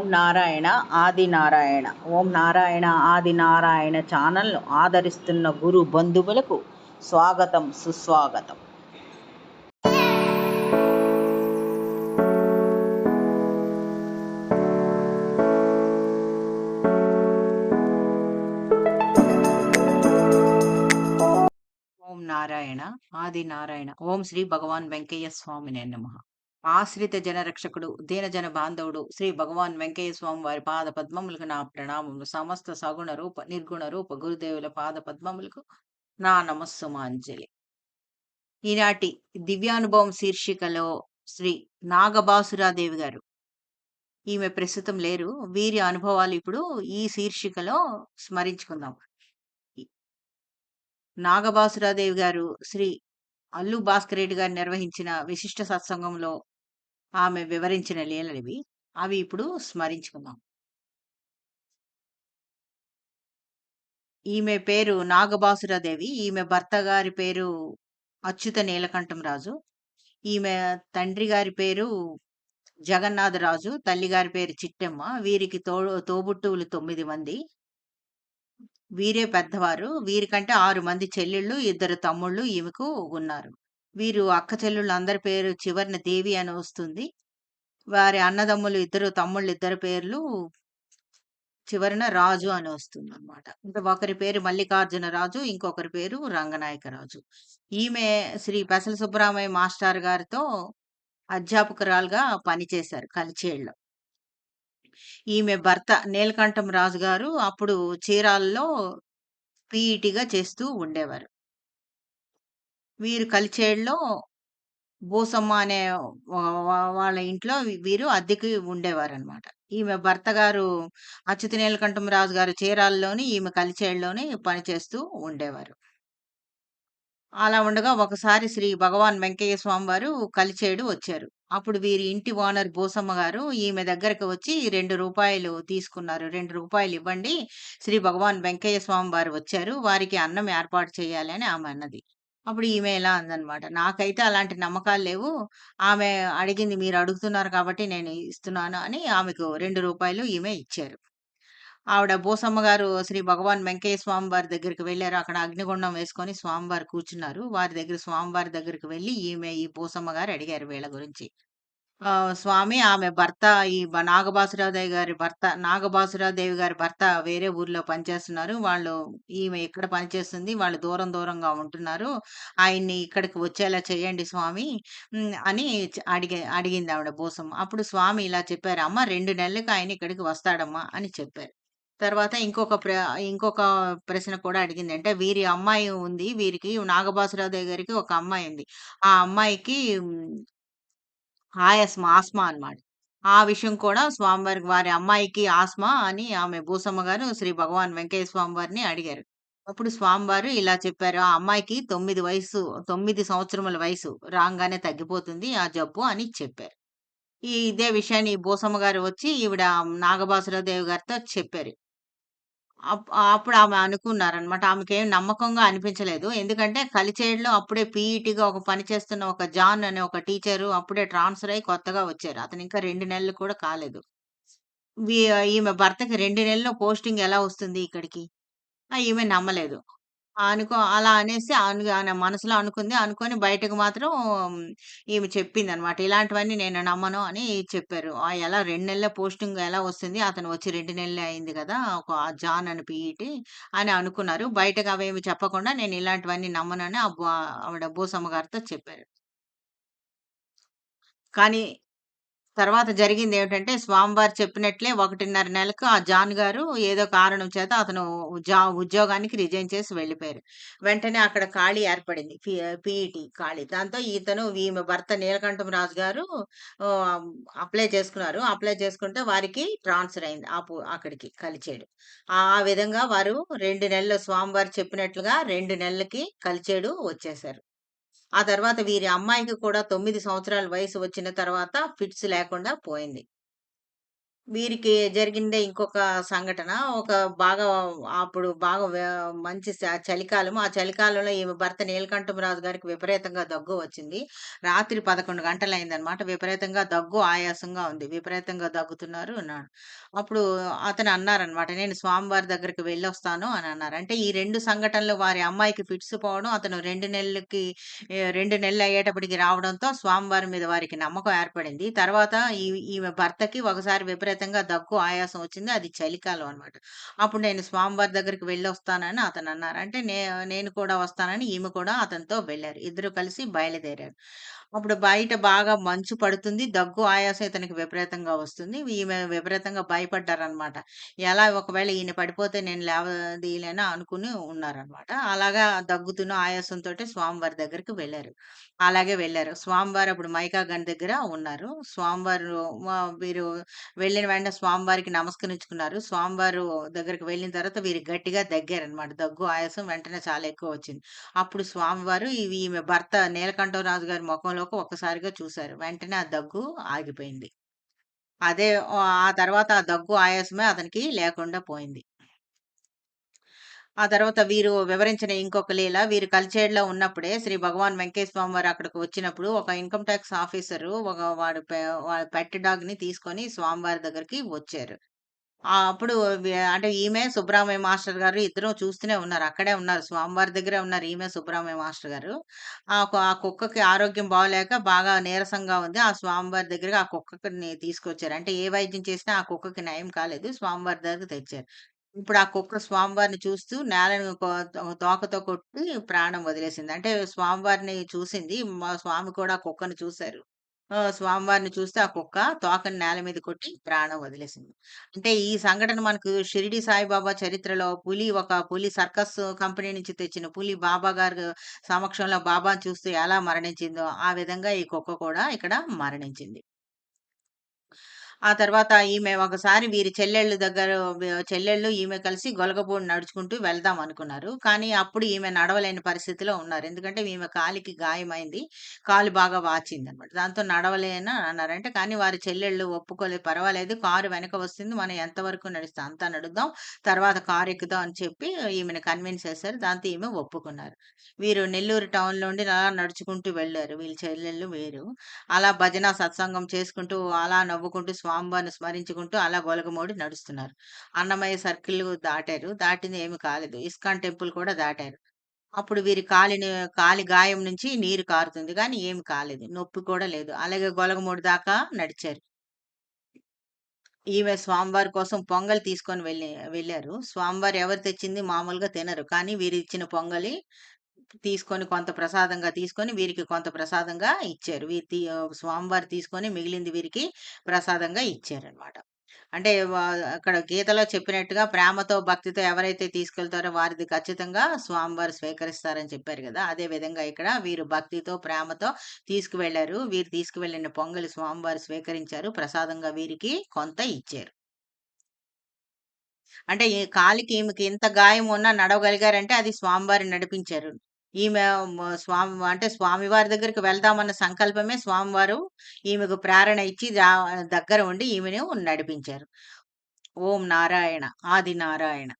ఓం నారాయణ ఆది నారాయణ. ఓం నారాయణ ఆది నారాయణ ఛానల్ను ఆదరిస్తున్న గురు బంధువులకు స్వాగతం, సుస్వాగతం. ఓం నారాయణ ఆది నారాయణ. ఓం శ్రీ భగవాన్ వెంకయ్య స్వామినే నమః. ఆశ్రిత జనరక్షకుడు, దీనజన బాంధవుడు శ్రీ భగవాన్ వెంకయ్య స్వామి వారి పాద పద్మములకు నా ప్రణామములు. సమస్త సగుణ రూప నిర్గుణ రూప గురుదేవుల పాద పద్మములకు నా నమస్సుమాంజలి. ఈనాటి దివ్యానుభవం శీర్షికలో శ్రీ నాగబాసురాదేవి గారు, ఈమె ప్రస్తుతం లేరు, వీరి అనుభవాలు ఇప్పుడు ఈ శీర్షికలో స్మరించుకుందాం. నాగబాసురాదేవి గారు శ్రీ అల్లు భాస్కర్ రెడ్డి గారు నిర్వహించిన విశిష్ట సత్సంగంలో ఆమె వివరించిన లీలలివి. అవి ఇప్పుడు స్మరించుకుందాం. ఈమె పేరు నాగబాసురాదేవి. ఈమె భర్త గారి పేరు అచ్యుత నీలకంఠం రాజు. ఈమె తండ్రి గారి పేరు జగన్నాథరాజు, తల్లి గారి పేరు చిట్టమ్మ. వీరికి తోబుట్టువులు 9 మంది. వీరే పెద్దవారు. వీరికంటే 6 మంది చెల్లెళ్ళు, 2 తమ్ముళ్ళు ఈమెకు ఉన్నారు. వీరు అక్క చెల్లెళ్ళు అందరి పేరు చివరిన దేవి అని వస్తుంది. వారి అన్నదమ్ములు 2 తమ్ముళ్ళు 2 పేర్లు చివరన రాజు అని వస్తుంది అనమాట. ఇంకా ఒకరి పేరు మల్లికార్జున రాజు, ఇంకొకరి పేరు రంగనాయక రాజు. ఈమె శ్రీ పెసల సుబ్బరామయ్య మాస్టర్ గారితో అధ్యాపకురాలుగా పనిచేశారు కలిచేళ్ళలో. ఈమె భర్త నీలకంఠం రాజు గారు అప్పుడు చీరాలలో పీఈటీగా చేస్తూ ఉండేవారు. వీరు కలిచేళ్ళలో బోసమ్మ అనే వాళ్ళ ఇంట్లో వీరు అద్దెకి ఉండేవారనమాట. ఈమె భర్త గారు అచ్యుత నీలకంఠం రాజు గారు చీరాలలోని, ఈమె కలిచేళ్ళలోని పనిచేస్తూ ఉండేవారు. అలా ఉండగా ఒకసారి శ్రీ భగవాన్ వెంకయ్య స్వామి వారు కలిచేడు వచ్చారు. అప్పుడు వీరి ఇంటి ఓనర్ బోసమ్మ గారు ఈమె దగ్గరకు వచ్చి ₹2 తీసుకున్నారు. ₹2 ఇవ్వండి, శ్రీ భగవాన్ వెంకయ్య స్వామి వారు వచ్చారు, వారికి అన్నం ఏర్పాటు చేయాలి అని ఆమె అన్నది. అప్పుడు ఈమె ఇలా అందనమాట, నాకైతే అలాంటి నమ్మకాలు లేవు. ఆమె అడిగింది, మీరు అడుగుతున్నారు కాబట్టి నేను ఇస్తున్నాను అని ఆమెకు ₹2 ఈమె ఇచ్చారు. ఆవిడ బోసమ్మ గారు శ్రీ భగవాన్ వెంకయ్య స్వామి వారి దగ్గరికి వెళ్లారు. అక్కడ అగ్నిగుండం వేసుకొని స్వామివారు కూర్చున్నారు. స్వామివారి దగ్గరికి వెళ్లి ఈ బోసమ్మ గారు అడిగారు వీళ్ళ గురించి. స్వామి, ఆమె భర్త నాగబాసురాదేవి గారి భర్త వేరే ఊర్లో పనిచేస్తున్నారు. ఈమె ఇక్కడ పనిచేస్తుంది. వాళ్ళు దూరంగా ఉంటున్నారు. ఆయన్ని ఇక్కడికి వచ్చేలా చేయండి స్వామి అని అడిగింది ఆవిడ బోసమ్మ. అప్పుడు స్వామి ఇలా చెప్పారు, అమ్మ 2 నెలలకి ఆయన ఇక్కడికి వస్తాడమ్మా అని చెప్పారు. తర్వాత ఇంకొక ప్రశ్న కూడా అడిగింది. అంటే వీరి అమ్మాయి ఉంది. వీరికి నాగబాసురాదేవి గారికి ఒక అమ్మాయి ఉంది. ఆ అమ్మాయికి ఆస్మా అన్నమాట. ఆ విషయం కూడా వారి అమ్మాయికి ఆస్మా అని ఆమె బూసమ్మ గారు శ్రీ భగవాన్ వెంకయ్య స్వామి వారిని అడిగారు. అప్పుడు స్వామివారు ఇలా చెప్పారు, ఆ అమ్మాయికి 9 సంవత్సరముల వయసు రాంగానే తగ్గిపోతుంది ఆ జబ్బు అని చెప్పారు. ఇదే విషయాన్ని బూసమ్మ గారు వచ్చి ఈవిడ నాగబాసురాదేవి గారితో చెప్పారు. అప్పుడు ఆమె అనుకున్నారనమాట. ఆమెకేం నమ్మకంగా అనిపించలేదు. ఎందుకంటే కలిచేడులో అప్పుడే పీఈటీగా పని చేస్తున్న ఒక జాన్ అనే ఒక టీచరు అప్పుడే ట్రాన్స్‌ఫర్ అయ్యి కొత్తగా వచ్చారు. అతను ఇంకా 2 నెలలు కూడా కాలేదు. వీ ఈమె భర్తకి 2 నెలల్లో పోస్టింగ్ ఎలా వస్తుంది ఇక్కడికి? ఈమె నమ్మలేదు. అలా అనేసి ఆన మనసులో అనుకుంది. అనుకోని బయటకు మాత్రం ఈమె చెప్పిందనమాట. ఇలాంటివన్నీ నేను నమ్మను అని చెప్పారు. ఎలా 2 నెలల పోస్టింగ్ ఎలా వస్తుంది? అతను వచ్చి 2 నెలలే అయింది కదా! జాన్ అని పీఈటీ అని అనుకున్నారు. బయటకు అవేమి చెప్పకుండా నేను ఇలాంటివన్నీ నమ్మనని ఆవిడ బూసమ్మ గారితో చెప్పారు. కానీ తర్వాత జరిగిందేమిటంటే, స్వామివారు చెప్పినట్లే 1.5 నెలకు ఆ జాన్ గారు ఏదో కారణం చేత అతను ఉద్యోగానికి రిజైన్ చేసి వెళ్ళిపోయారు. వెంటనే అక్కడ ఖాళీ ఏర్పడింది. పీఈటీ ఖాళీ. దాంతో ఈమె భర్త నీలకంఠం రాజు గారు ఆహ్, అప్లై చేసుకున్నారు. అప్లై చేసుకుంటే వారికి ట్రాన్స్‌ఫర్ అయింది. అక్కడికి కలిచేడు. ఆ విధంగా వారు 2 నెలలు స్వామివారు చెప్పినట్లుగా 2 నెలలకి కలిచేడు వచ్చేశారు. ఆ తర్వాత వీరి అమ్మాయికి కూడా 9 సంవత్సరాల వయసు వచ్చిన తర్వాత ఫిట్స్ లేకుండా పోయింది. వీరికి జరిగిందే ఇంకొక సంఘటన. ఒక బాగా అప్పుడు బాగా మంచి చలికాలం. ఆ చలికాలంలో ఈమె భర్త నీలకంఠం రాజు గారికి విపరీతంగా దగ్గు వచ్చింది. రాత్రి 11 గంటలయిందనమాట. విపరీతంగా దగ్గు, ఆయాసంగా ఉంది. విపరీతంగా దగ్గుతున్నారు అన్నాడు. అప్పుడు అతను అన్నారనమాట. "నేను స్వామివారి దగ్గరికి వెళ్ళొస్తాను" అని అన్నారు. అంటే ఈ 2 సంఘటనలు వారి అమ్మాయికి ఫిట్స్ పోవడం, అతను 2 నెలలు అయ్యేటప్పటికి రావడంతో స్వామివారి మీద వారికి నమ్మకం ఏర్పడింది. తర్వాత ఈమె భర్తకి ఒకసారి విపరీతంగా దగ్గు, ఆయాసం వచ్చింది. అది చలికాలం అన్నమాట. అప్పుడు నేను స్వామివారి దగ్గరికి వెళ్ళొస్తానని అతనన్నారు. అంటే నేను కూడా వస్తానని ఈమె కూడా అతనితో వెళ్లారు. ఇద్దరు కలిసి బయలుదేరారు. అప్పుడు బయట బాగా మంచు పడుతుంది. దగ్గు, ఆయాసం ఇతనికి విపరీతంగా వస్తుంది. ఈమె విపరీతంగా భయపడ్డారన్నమాట. ఎలా ఒకవేళ ఈయన పడిపోతే నేను లేవదీయలేనా అనుకుని ఉన్నారన్నమాట. అలాగా దగ్గుతూను, ఆయాసంతోటి స్వామివారి దగ్గరికి వెళ్లారు. అలాగే వెళ్లారు. స్వామివారు అప్పుడు మైకా గన్ దగ్గర ఉన్నారు. స్వామివారు వీరు వెళ్ళిన వెంటనే స్వామివారికి నమస్కరించుకున్నారు. స్వామివారు దగ్గరికి వెళ్ళిన తర్వాత వీరు గట్టిగా దగ్గారన్నమాట. దగ్గు, ఆయాసం వెంటనే చాలా ఎక్కువొచ్చింది. అప్పుడు స్వామివారు ఈమె భర్త నీలకంఠరాజు గారి మొఖంలోకి ఒక్కసారిగా చూసారు. వెంటనే ఆ దగ్గు ఆగిపోయింది. అదే ఆ తర్వాత ఆ దగ్గు, ఆయాసమే అతనికి లేకుండా పోయింది. ఆ తర్వాత వీరు వివరించిన ఇంకొక లీల, వీరు కలిచేడులో ఉన్నప్పుడే శ్రీ భగవాన్ వెంకటేశ్వర స్వామి వారు అక్కడికి వచ్చినప్పుడు ఒక ఇన్‌కమ్ టాక్స్ ఆఫీసరు వాడి పెట్ డాగ్‌ని తీసుకొని స్వామివారి దగ్గరికి వచ్చారు. అప్పుడు అంటే ఈమె సుబ్బరామయ్య మాస్టర్ గారు ఇద్దరు చూస్తూనే ఉన్నారు. అక్కడే ఉన్నారు. స్వామివారి దగ్గరే ఉన్నారు. ఈమె సుబ్బరామయ్య మాస్టర్ గారు. ఆ కుక్కకి ఆరోగ్యం బాగోలేక బాగా నీరసంగా ఉంది. ఆ స్వామివారి దగ్గరకి ఆ కుక్కని తీసుకొచ్చారు. అంటే ఏ వైద్యం చేసినా ఆ కుక్కకి నయం కాలేదు. స్వామివారి దగ్గరికి తెచ్చారు. ఇప్పుడు ఆ కుక్క స్వామివారిని చూస్తూ నేలను తోకతో కొట్టి ప్రాణం వదిలేసింది. అంటే స్వామివారిని చూసింది. మా స్వామి కూడా ఆ కుక్కని చూసారు. స్వామివారిని చూస్తే ఆ కుక్క తోకని నేల మీద కొట్టి ప్రాణం వదిలేసింది. అంటే ఈ సంఘటన మనకు షిరిడి సాయిబాబా చరిత్రలో ఒక పులి సర్కస్ కంపెనీ నుంచి తెచ్చిన పులి బాబా గారు సమక్షంలో బాబాను చూస్తూ ఎలా మరణించిందో, ఆ విధంగా ఈ కుక్క కూడా ఇక్కడ మరణించింది. ఆ తర్వాత ఈమె ఒకసారి వీరి చెల్లెళ్ళు ఈమె కలిసి గొలగబోడి నడుచుకుంటూ వెళ్దాం అనుకున్నారు. కానీ అప్పుడు ఈమె నడవలేని పరిస్థితిలో ఉన్నారు. ఎందుకంటే ఈమె కాలికి గాయమైంది. కాలు బాగా వాచిందనమాట. దాంతో నడవలేను అన్నారు. అంటే కానీ వారి చెల్లెళ్ళు ఒప్పుకోలేదు. పర్వాలేదు కారు వెనక వస్తుంది. మనం ఎంతవరకు నడుస్తాం అంతా నడుద్దాం. తర్వాత కారు ఎక్కుదాం అని చెప్పి ఈమెను కన్విన్స్ చేశారు. దాంతో ఈమె ఒప్పుకున్నారు. వీరు నెల్లూరు టౌన్ నుండి అలా నడుచుకుంటూ వెళ్లారు. వీళ్ళ చెల్లెళ్ళు వీరు. అలా భజన, సత్సంగం చేసుకుంటూ, అలా నవ్వుకుంటూ, స్వామివారిని స్మరించుకుంటూ అలా గొలగమూడి నడుస్తున్నారు. అన్నమయ్య సర్కిల్ దాటారు. దాటింది ఏమి కాలేదు. ఇస్కాన్ టెంపుల్ కూడా దాటారు. అప్పుడు వీరి కాలి గాయం నుంచి నీరు కారుతుంది గానీ ఏమి కాలేదు. నొప్పి కూడా లేదు. అలాగే గొలగమూడి దాకా నడిచారు. ఈమె స్వామివారి కోసం పొంగల్ తీసుకొని వెళ్లారు. స్వామివారు ఎవరు తెచ్చింది మామూలుగా తినరు. కానీ వీరిచ్చిన పొంగలి తీసుకొని కొంత ప్రసాదంగా తీసుకొని వీరికి కొంత ప్రసాదంగా ఇచ్చారు. స్వామివారు తీసుకొని మిగిలింది వీరికి ప్రసాదంగా ఇచ్చారనమాట. అంటే అక్కడ గీతలో చెప్పినట్టుగా ప్రేమతో, భక్తితో ఎవరైతే తీసుకెళ్తారో వారిది ఖచ్చితంగా స్వామివారు స్వీకరిస్తారని చెప్పారు గదా! అదే విధంగా ఇక్కడ వీరు భక్తితో, ప్రేమతో తీసుకువెళ్లారు. వీరు తీసుకువెళ్ళిన పొంగలి స్వామివారు స్వీకరించారు. ప్రసాదంగా వీరికి కొంత ఇచ్చారు. అంటే ఈ కాలికి ఈమెకి ఇంత గాయం ఉన్నా నడవగలిగారంటే అది స్వామివారు నడిపించారు. ఈమె అంటే స్వామివారి దగ్గరికి వెళ్దామన్న సంకల్పమే స్వామివారు ఈమెకు ప్రేరణ ఇచ్చి దగ్గర ఉండి ఈమెను నడిపించారు. ఓం నారాయణ. ఆది నారాయణ.